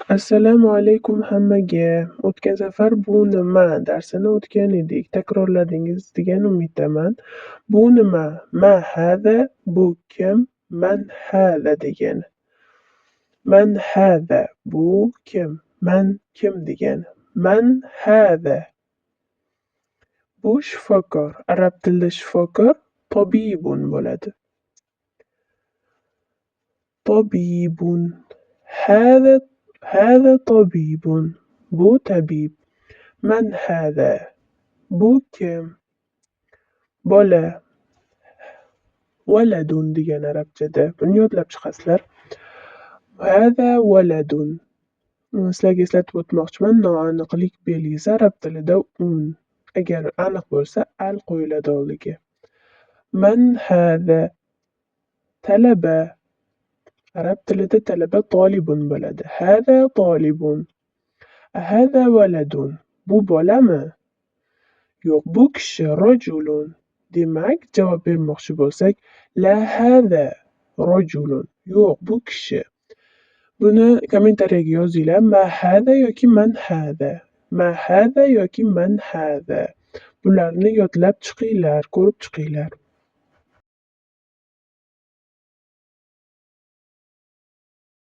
Assalomu alaykum hammaga. O'tgan safar "Bu nima?" darsini o'tgan edik. Takrorladingiz degan umiddaman. Bu nima? Ma hada? Bu kim? Man hada degani. Man hada? Bu kim? Man kim degani. Man hada? Bu shifokor. Arab tilida shifokor tobibun bo'ladi. Tobibun. Hada tobibun. Bu tabib. Man hada? Bu kim? Bola. Valadun degani arabchada. Buni yodlab chiqasizlar. Hada valadun. Sizlarga eslatib o'tmoqchiman, noaniqlik belgisi arab tilida un. Agar aniq bo'lsa, al qo'yiladi oldiga. Man hada? Talaba. Arab tilida talaba tolibun bo'ladi. Hada tolibun. Hada valadun. Bu bolami? Yo'q, bu kishi. Rojulun. Demak, javob bermoqchi bo'lsak, la hada rojulun. Yo'q, bu kishi. Buni kommentariyaga yozinglar. Ma hada yoki man hada. Ma hada yoki man hada. Bularni yodlab chiqinglar, ko'rib chiqinglar.